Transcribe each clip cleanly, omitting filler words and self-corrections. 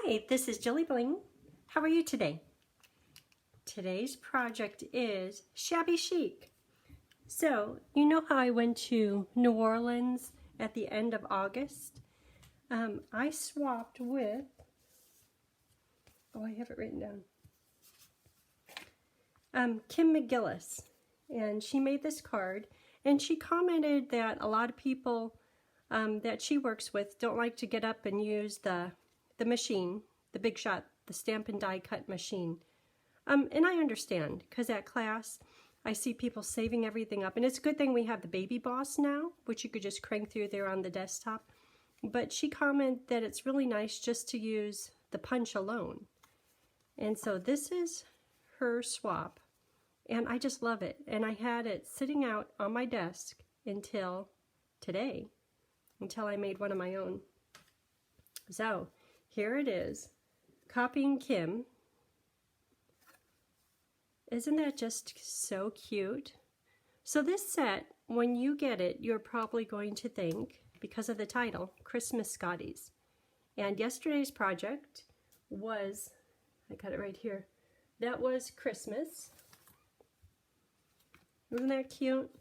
Hi, this is Jilly Bling. How are you today? Today's project is Shabby Chic. So, you know how I went to New Orleans at the end of August? I swapped with, I have it written down, Kim McGillis. And she made this card, and she commented that a lot of people that she works with don't like to get up and use the machine, the Big Shot, the stamp and die cut machine. And I understand, because at class I see people saving everything up, and it's a good thing we have the Baby Boss now, which you could just crank through there on the desktop. But she commented that it's really nice just to use the punch alone. And so this is her swap, and I just love it. And I had it sitting out on my desk until today, until I made one of my own. So here it is, copying Kim. Isn't that just so cute? So this set, when you get it, you're probably going to think, because of the title, Christmas Scotties. And yesterday's project was, I got it right here, that was Christmas. Isn't that cute?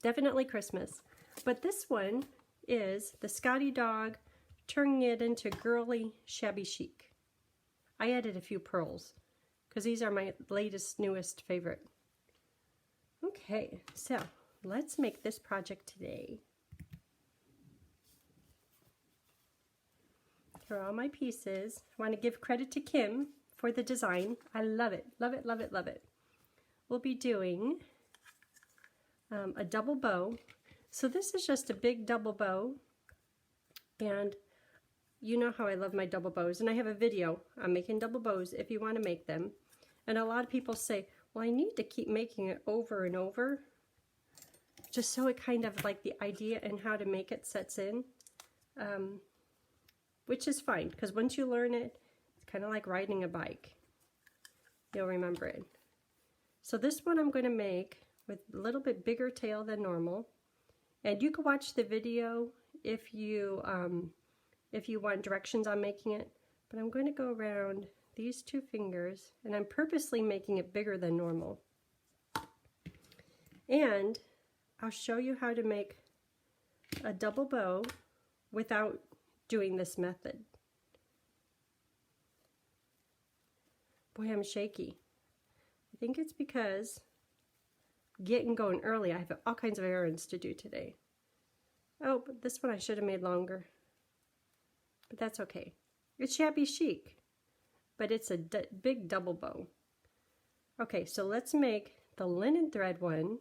Definitely Christmas. But this one is the Scottie dog turning it into girly shabby chic. I added a few pearls because these are my latest, newest favorite. Okay, so let's make this project today. Here are all my pieces. I want to give credit to Kim for the design. I love it, love it, love it, love it. We'll be doing a double bow. So this is just a big double bow, and you know how I love my double bows, and I have a video on making double bows if you want to make them. And a lot of people say, well, I need to keep making it over and over, just so it kind of like the idea and how to make it sets in, which is fine, because once you learn it, it's kind of like riding a bike. You'll remember it. So this one I'm going to make with a little bit bigger tail than normal. And you can watch the video if you want directions on making it. But I'm going to go around these two fingers, and I'm purposely making it bigger than normal. And I'll show you how to make a double bow without doing this method. Boy, I'm shaky. I think it's because getting going early. I have all kinds of errands to do today. Oh, but this one I should have made longer. But that's okay. It's shabby chic, but it's a big double bow. Okay, so let's make the linen thread one,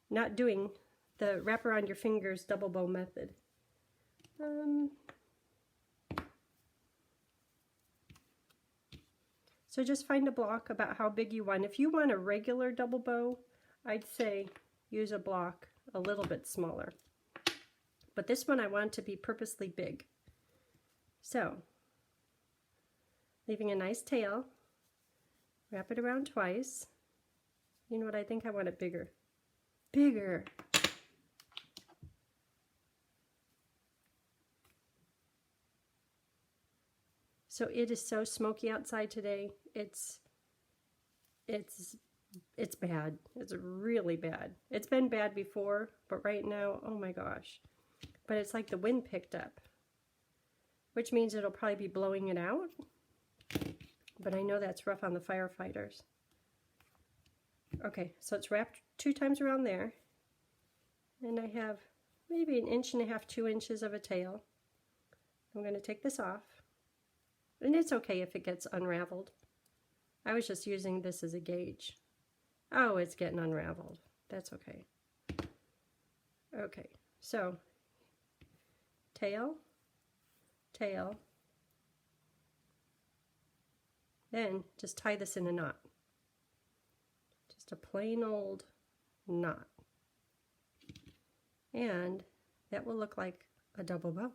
not doing the wrap around your fingers double bow method. So just find a block about how big you want. If you want a regular double bow, I'd say use a block a little bit smaller. But this one I want to be purposely big. So, leaving a nice tail, wrap it around twice. You know what, I think I want it bigger. Bigger! So it is so smoky outside today. It's bad. It's really bad. It's been bad before, but right now, oh my gosh. But it's like the wind picked up, which means it'll probably be blowing it out. But I know that's rough on the firefighters. Okay, so it's wrapped 2 times around there. And I have maybe 1.5 inches, 2 inches of a tail. I'm going to take this off. And it's okay if it gets unraveled. I was just using this as a gauge. Oh, it's getting unraveled. That's okay. Okay, so tail, tail, then just tie this in a knot. Just a plain old knot. And that will look like a double bow.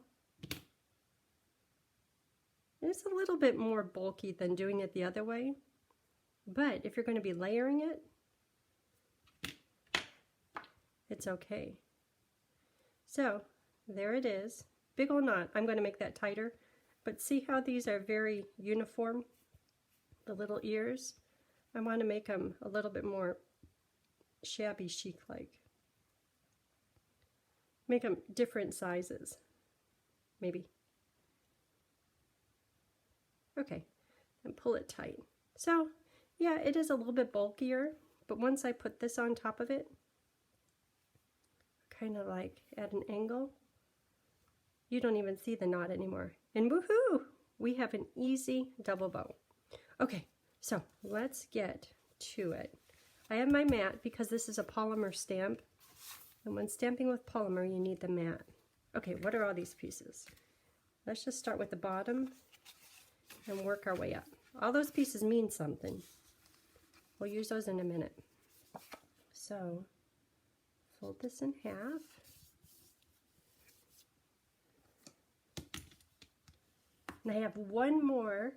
It's a little bit more bulky than doing it the other way, but if you're going to be layering it, it's okay. So there it is. Big old knot. I'm going to make that tighter. But see how these are very uniform, the little ears? I want to make them a little bit more shabby chic-like. Make them different sizes, maybe. Okay, and pull it tight. So, yeah, it is a little bit bulkier, but once I put this on top of it, kind of like at an angle, you don't even see the knot anymore. And woohoo! We have an easy double bow. Okay, so let's get to it. I have my mat because this is a polymer stamp. And when stamping with polymer, you need the mat. Okay, what are all these pieces? Let's just start with the bottom and work our way up. All those pieces mean something. We'll use those in a minute. So, fold this in half. And I have one more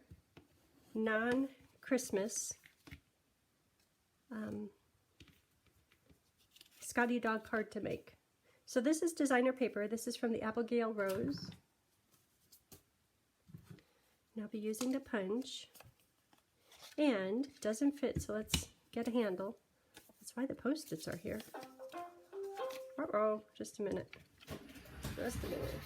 non-Christmas Scottie dog card to make. So this is designer paper. This is from the Abigail Rose. And I'll be using the punch. And it doesn't fit, so let's get a handle. That's why the Post-its are here. Uh-oh, just a minute. Just a minute.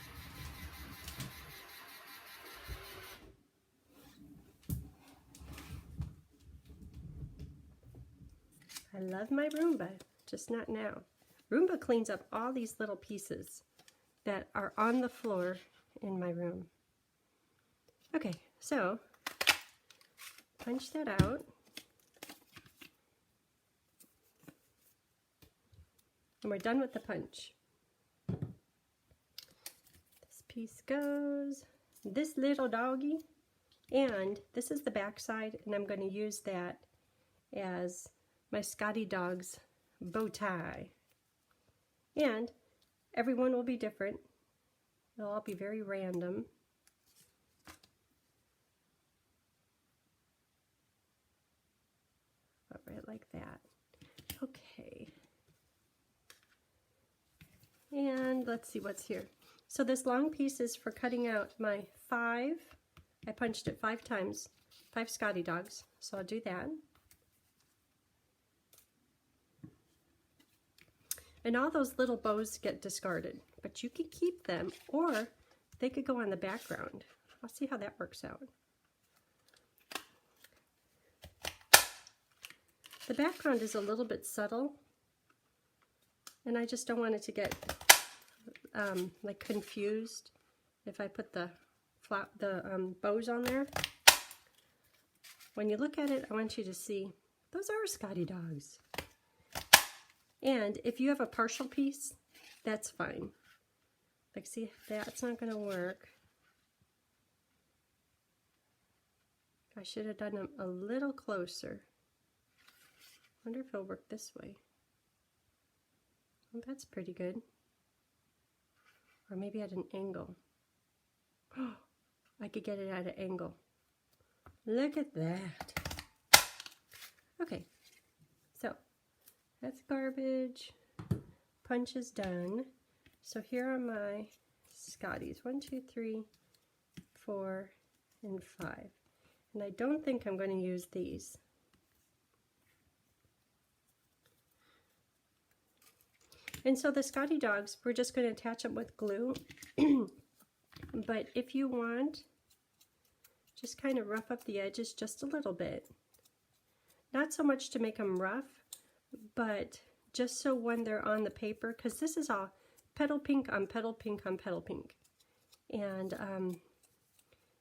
I love my Roomba, just not now. Roomba cleans up all these little pieces that are on the floor in my room. Okay, so punch that out. And we're done with the punch. This piece goes, this little doggy, and this is the back side, and I'm going to use that as my Scottie dog's bow tie. And everyone will be different. They'll all be very random. Right like that. Okay. And let's see what's here. So this long piece is for cutting out my 5. I punched it 5 times, 5 Scottie dogs. So I'll do that. And all those little bows get discarded, but you can keep them, or they could go on the background. I'll see how that works out. The background is a little bit subtle, and I just don't want it to get like confused if I put the bows on there. When you look at it, I want you to see those are Scottie dogs. And if you have a partial piece, that's fine. Like, see, that's not going to work. I should have done them a little closer. Wonder if it'll work this way. Well, that's pretty good. Or maybe at an angle. Oh, I could get it at an angle. Look at that. Okay, so that's garbage. Punch is done. So here are my Scotties. 1, 2, 3, 4, and 5. And I don't think I'm going to use these. And so the Scottie dogs, we're just going to attach them with glue. But if you want, just kind of rough up the edges just a little bit. Not so much to make them rough, but just so when they're on the paper, because this is all petal pink on petal pink on petal pink. And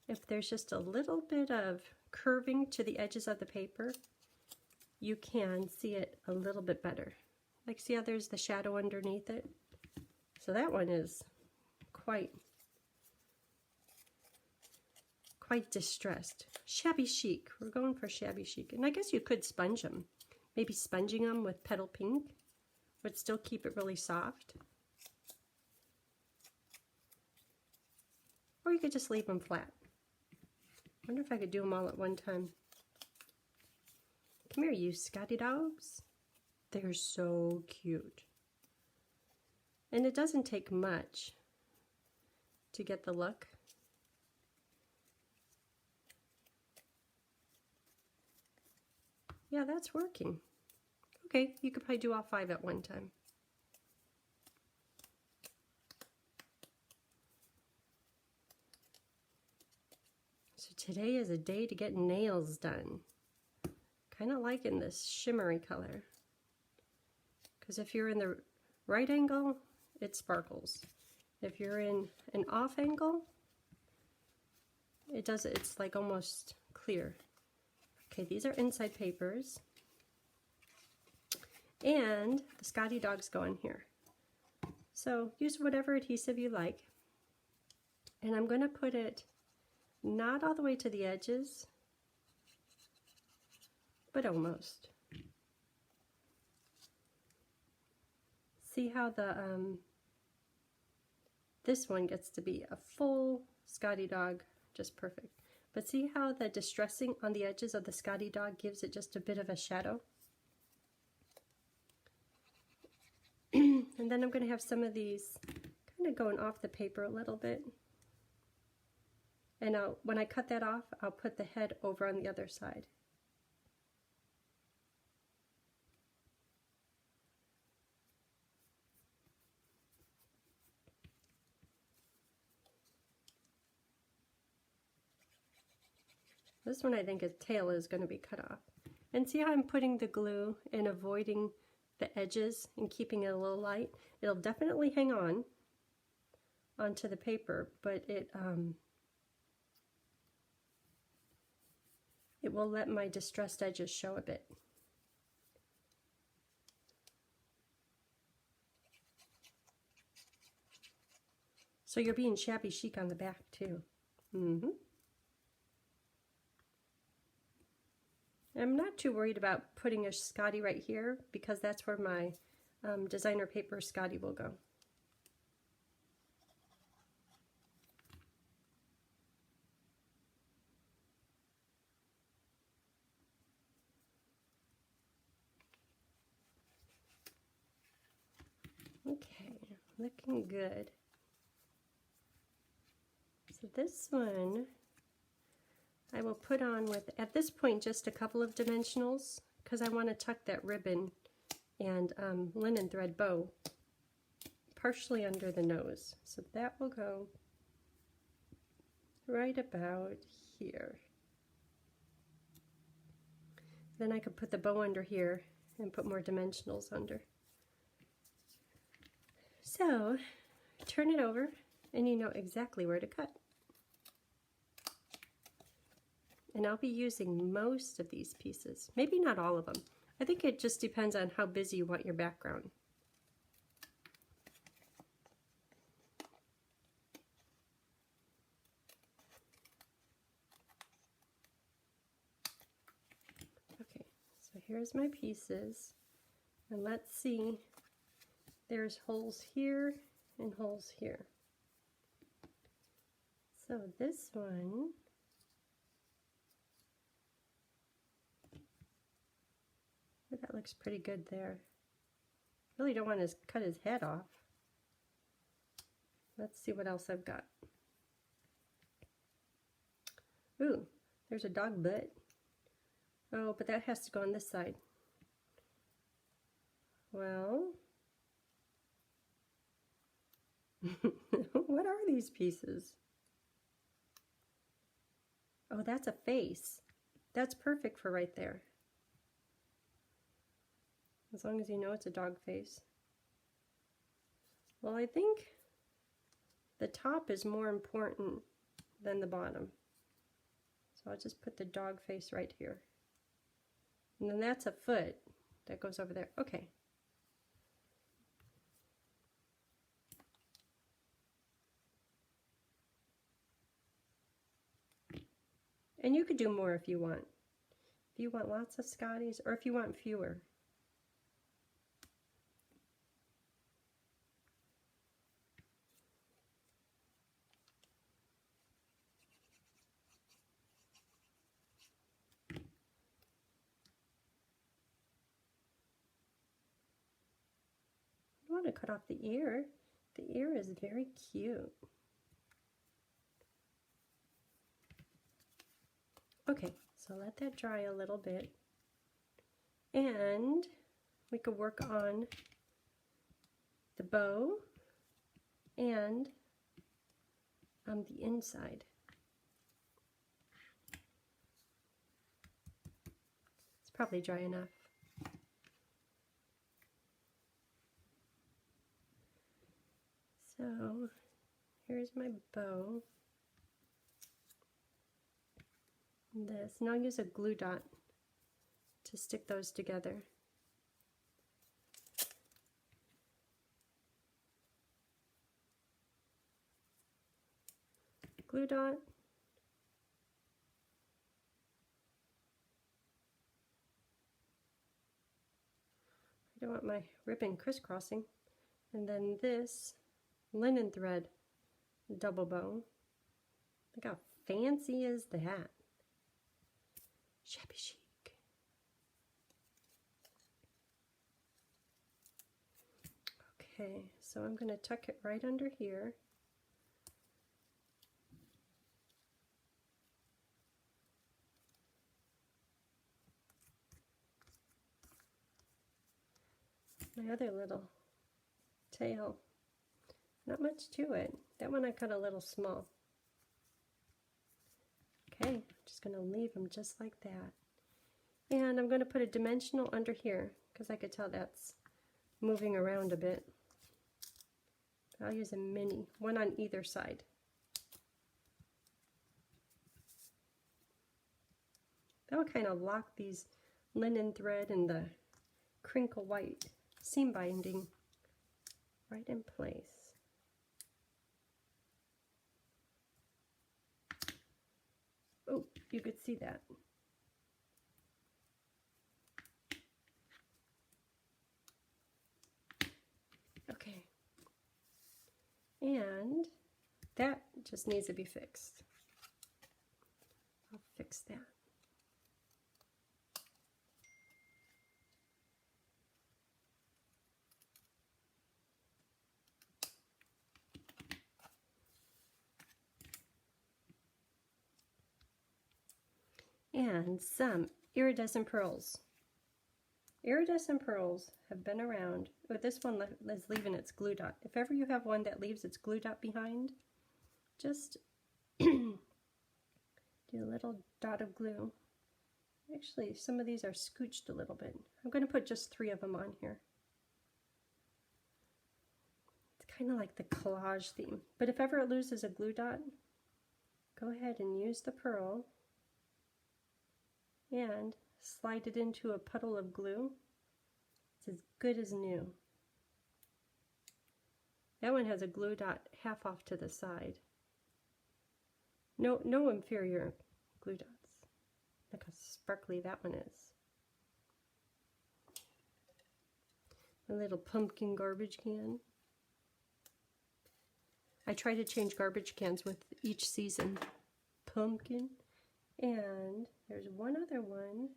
if there's just a little bit of curving to the edges of the paper, you can see it a little bit better. Like, see how there's the shadow underneath it? So that one is quite distressed. Shabby chic. We're going for shabby chic. And I guess you could sponge them. Maybe sponging them with petal pink would still keep it really soft. Or you could just leave them flat. I wonder if I could do them all at one time. Come here, you Scottie dogs. They're so cute. And it doesn't take much to get the look. Yeah, that's working. Okay, you could probably do all 5 at one time. So today is a day to get nails done. Kind of liking this shimmery color. Because if you're in the right angle, it sparkles. If you're in an off angle, it's like almost clear. Okay, these are inside papers. And the Scottie dogs go in here. So use whatever adhesive you like. And I'm going to put it not all the way to the edges, but almost. See how the this one gets to be a full Scottie dog, just perfect. But see how the distressing on the edges of the Scottie dog gives it just a bit of a shadow? And then I'm going to have some of these kind of going off the paper a little bit. And when I cut that off, I'll put the head over on the other side. This one I think its tail is going to be cut off. And see how I'm putting the glue and avoiding the edges and keeping it a little light? It'll definitely hang on onto the paper, but it will let my distressed edges show a bit. So you're being shabby chic on the back too. I'm not too worried about putting a Scottie right here because that's where my designer paper Scottie will go. Okay, looking good. So this one I will put on with, at this point, just a couple of dimensionals because I want to tuck that ribbon and linen thread bow partially under the nose. So that will go right about here. Then I could put the bow under here and put more dimensionals under. So turn it over and you know exactly where to cut. And I'll be using most of these pieces, maybe not all of them. I think it just depends on how busy you want your background. Okay, so here's my pieces. And let's see, there's holes here and holes here. So this one, that looks pretty good there. Really don't want to cut his head off. Let's see what else I've got. Ooh, there's a dog butt. Oh, but that has to go on this side. Well, what are these pieces? Oh, that's a face. That's perfect for right there. As long as you know it's a dog face. Well, I think the top is more important than the bottom. So I'll just put the dog face right here. And then that's a foot that goes over there. Okay. And you could do more if you want. If you want lots of Scotties or if you want fewer. I want to cut off the ear. The ear is very cute. Okay, so let that dry a little bit. And we could work on the bow and on the inside. It's probably dry enough. So here's my bow. This, and I'll use a glue dot to stick those together. Glue dot. I don't want my ribbon crisscrossing. And then this linen thread double bow. Look how fancy is that? Shabby chic. Okay, so I'm going to tuck it right under here. My other little tail. Not much to it. That one I cut a little small. Okay, I'm just going to leave them just like that. And I'm going to put a dimensional under here because I could tell that's moving around a bit. I'll use a mini, one on either side. That will kind of lock these linen thread and the crinkle white seam binding right in place. Oh, you could see that. Okay. And that just needs to be fixed. I'll fix that. And some iridescent pearls. Iridescent pearls have been around. Oh, this one is leaving its glue dot. If ever you have one that leaves its glue dot behind, just do a little dot of glue. Actually, some of these are scooched a little bit. I'm going to put just 3 of them on here. It's kind of like the collage theme. But if ever it loses a glue dot, go ahead and use the pearl and slide it into a puddle of glue. It's as good as new. That one has a glue dot half off to the side. No inferior glue dots. Look how sparkly that one is. A little pumpkin garbage can. I try to change garbage cans with each season. Pumpkin. And there's one other one.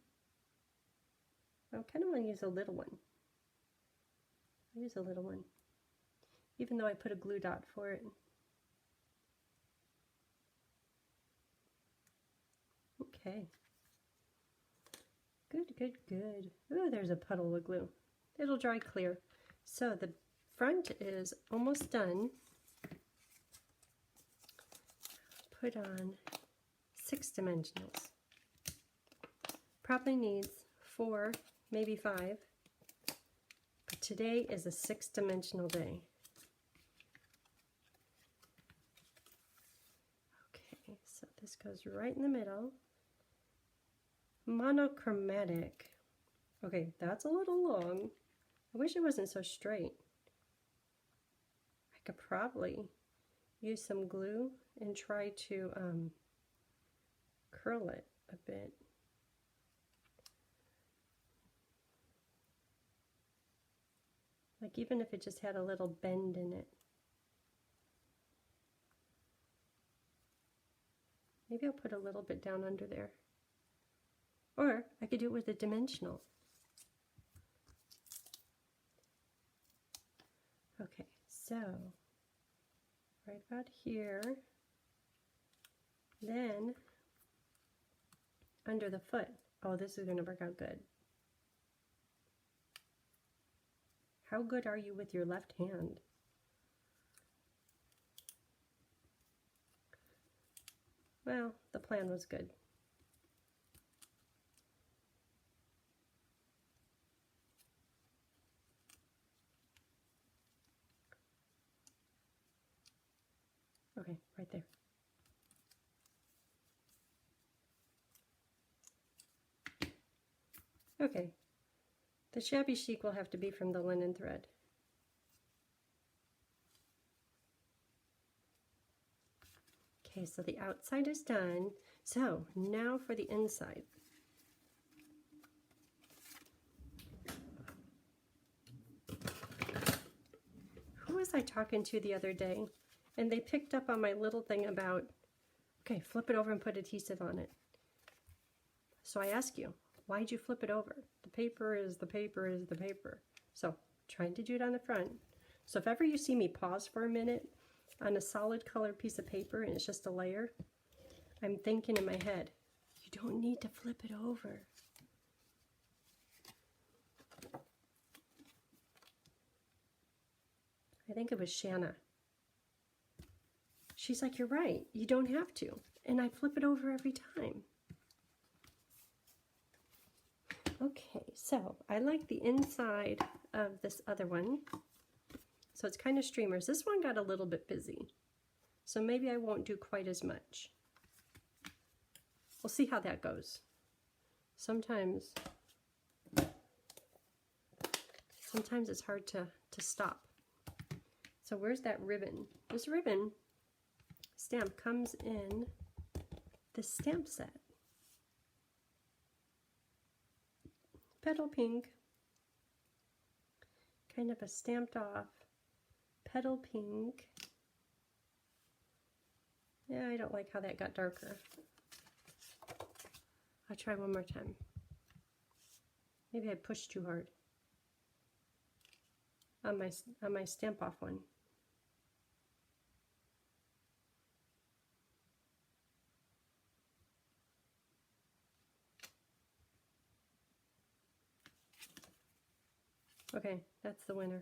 I kind of want to use a little one. I'll use a little one, even though I put a glue dot for it. Okay. Good, good, good. Ooh, there's a puddle of glue. It'll dry clear. So the front is almost done. Put on 6 dimensionals. Probably needs 4, maybe 5. But today is a 6-dimensional day. Okay, so this goes right in the middle. Monochromatic. Okay, that's a little long. I wish it wasn't so straight. I could probably use some glue and try to curl it a bit. Like even if it just had a little bend in it. Maybe I'll put a little bit down under there. Or I could do it with a dimensional. Okay, so right about here, then under the foot. Oh, this is going to work out good. How good are you with your left hand? Well, the plan was good. Okay, right there. Okay, the Shabby Chic will have to be from the linen thread. Okay, so the outside is done. So now for the inside. Who was I talking to the other day? And they picked up on my little thing about, okay, flip it over and put adhesive on it. So I ask you, why'd you flip it over? The paper is the paper is the paper. So trying to do it on the front. So if ever you see me pause for a minute on a solid colored piece of paper and it's just a layer, I'm thinking in my head, you don't need to flip it over. I think it was Shanna. She's like, you're right, you don't have to. And I flip it over every time. Okay, so I like the inside of this other one. So it's kind of streamers. This one got a little bit busy. So maybe I won't do quite as much. We'll see how that goes. Sometimes it's hard to stop. So where's that ribbon? This ribbon stamp comes in the stamp set. Petal pink, kind of a stamped off petal pink. Yeah, I don't like how that got darker. I'll try one more time. Maybe I pushed too hard on my stamp off one. Okay, that's the winner.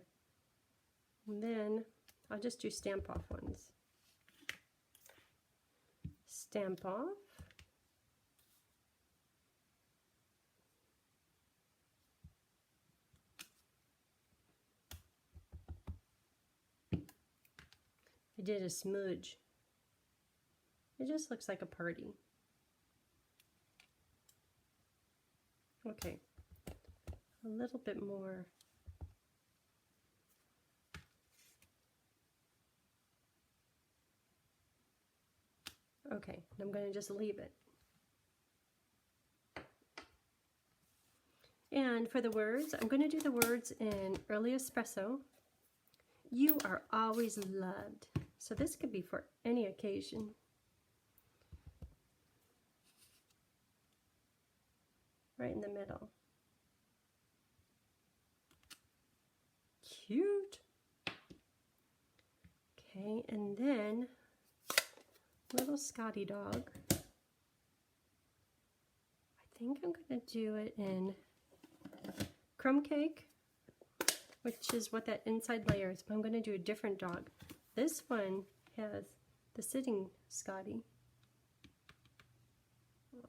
And then I'll just do stamp off ones. Stamp off. I did a smudge. It just looks like a party. Okay, a little bit more. Okay, I'm going to just leave it. And for the words, I'm going to do the words in early espresso. You are always loved. So this could be for any occasion. Right in the middle. Cute. Okay, and then little Scottie dog. I think I'm going to do it in crumb cake, which is what that inside layer is, but I'm going to do a different dog. This one has the sitting Scottie.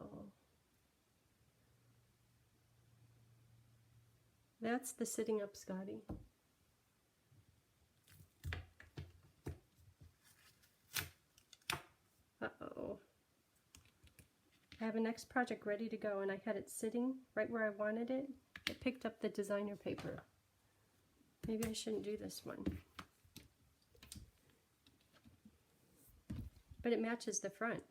Oh. That's the sitting up Scottie. Uh-oh. I have a next project ready to go and I had it sitting right where I wanted it. It picked up the designer paper. Maybe I shouldn't do this one. But it matches the front.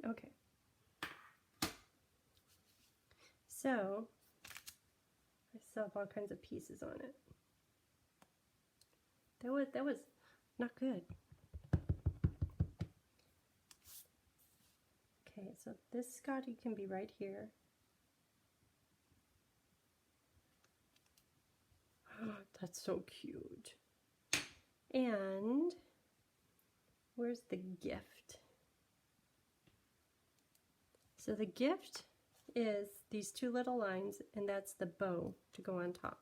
Okay. So, I still have all kinds of pieces on it. That was not good. Okay, so this Scottie can be right here. Oh, that's so cute. And where's the gift? So the gift is these two little lines, and that's the bow to go on top.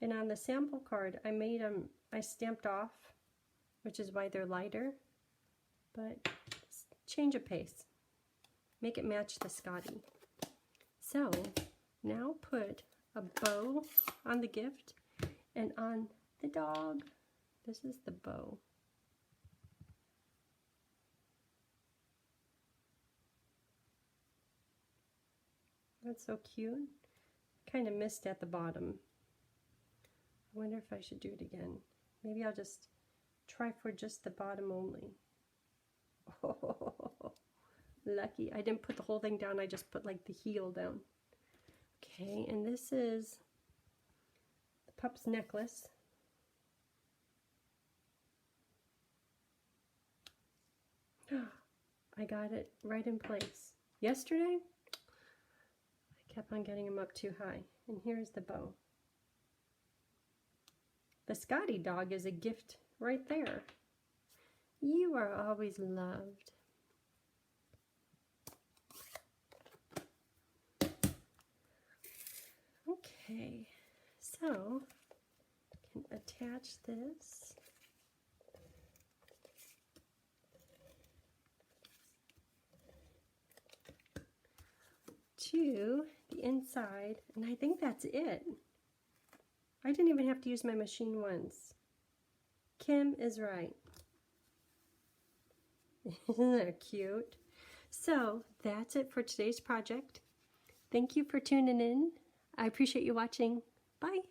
And on the sample card, I made them, I stamped off, which is why they're lighter, but change of pace. Make it match the Scottie. So now put a bow on the gift and on the dog. This is the bow. That's so cute. Kind of missed at the bottom. I wonder if I should do it again. Maybe I'll just try for just the bottom only. Oh, lucky. I didn't put the whole thing down. I just put like the heel down. Okay, and this is the pup's necklace. I got it right in place. Yesterday, I kept on getting them up too high. And here's the bow. The Scottie dog is a gift right there. You are always loved. Okay, so I can attach this. To the inside, and I think that's it. I didn't even have to use my machine once. Kim is right. Isn't that cute? So that's it for today's project. Thank you for tuning in. I appreciate you watching. Bye.